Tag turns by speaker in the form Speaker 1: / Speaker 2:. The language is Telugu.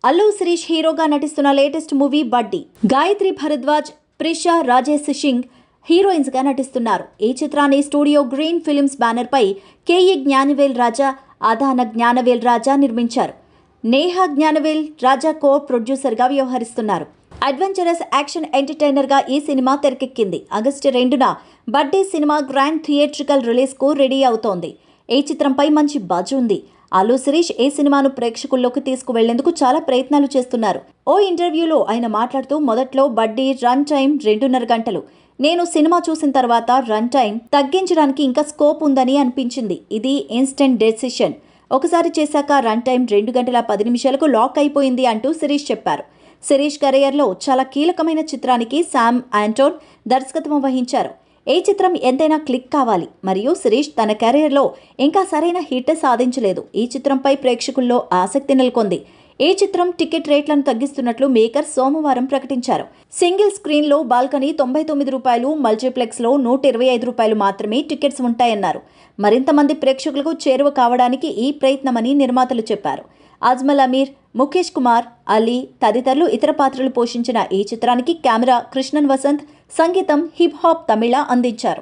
Speaker 1: అల్లు శిరీష్ హీరోగా నటిస్తున్న లేటెస్ట్ మూవీ బడ్డీ. గాయత్రి భరద్వాజ్, ప్రిషా రాజేష్ సింగ్ హీరోయిన్స్ గా నటిస్తున్నారు. ఈ చిత్రాన్ని స్టూడియో గ్రీన్ ఫిల్మ్స్ బ్యానర్ పై కేఈ జ్ఞానవేల్ రాజా, అదాన జ్ఞానవేల్ రాజా నిర్మించారు. నేహా జ్ఞానవేల్ రాజా కో ప్రొడ్యూసర్ గా వ్యవహరిస్తున్నారు. అడ్వెంచరస్ యాక్షన్ ఎంటర్టైనర్ గా ఈ సినిమా తెరకెక్కింది. ఆగస్టు 2న బడ్డీ సినిమా గ్రాండ్ థియేట్రికల్ రిలీజ్ కు రెడీ అవుతోంది. ఈ చిత్రంపై మంచి బజ్ ఉంది. అల్లు శిరీష్ ఈ సినిమాను ప్రేక్షకుల్లోకి తీసుకువెళ్లేందుకు చాలా ప్రయత్నాలు చేస్తున్నారు. ఓ ఇంటర్వ్యూలో ఆయన మాట్లాడుతూ, మొదట్లో బడ్డీ రన్ టైం 2.5 గంటలు. నేను సినిమా చూసిన తర్వాత రన్ టైం తగ్గించడానికి ఇంకా స్కోప్ ఉందని అనిపించింది. ఇది ఇన్స్టెంట్ డెసిషన్. ఒకసారి చేశాక రన్ టైం 2 గంటల 10 నిమిషాలకు లాక్ అయిపోయింది అంటూ శిరీష్ చెప్పారు. శిరీష్ కెరియర్లో చాలా కీలకమైన చిత్రానికి శామ్ ఆంటోన్ దర్శకత్వం వహించారు. ఈ చిత్రం ఎంతైనా క్లిక్ కావాలి. మరియు శిరీష్ తన కెరీర్లో ఇంకా సరైన హిట్ సాధించలేదు. ఈ చిత్రంపై ప్రేక్షకుల్లో ఆసక్తి నెలకొంది. ఈ చిత్రం టికెట్ రేట్లను తగ్గిస్తున్నట్లు మేకర్ సోమవారం ప్రకటించారు. సింగిల్ స్క్రీన్లో బాల్కనీ ₹99, మల్టీప్లెక్స్లో ₹125 మాత్రమే టికెట్స్ ఉంటాయన్నారు. మరింత మంది ప్రేక్షకులకు చేరువ కావడానికి ఈ ప్రయత్నమని నిర్మాతలు చెప్పారు. అజ్మల్ అమీర్, ముఖేష్ కుమార్, అలీ తదితరులు ఇతర పాత్రలు పోషించిన ఈ చిత్రానికి కెమెరా కృష్ణన్ వసంత్, సంగీతం హిప్ హాప్ తమిళ అందించారు.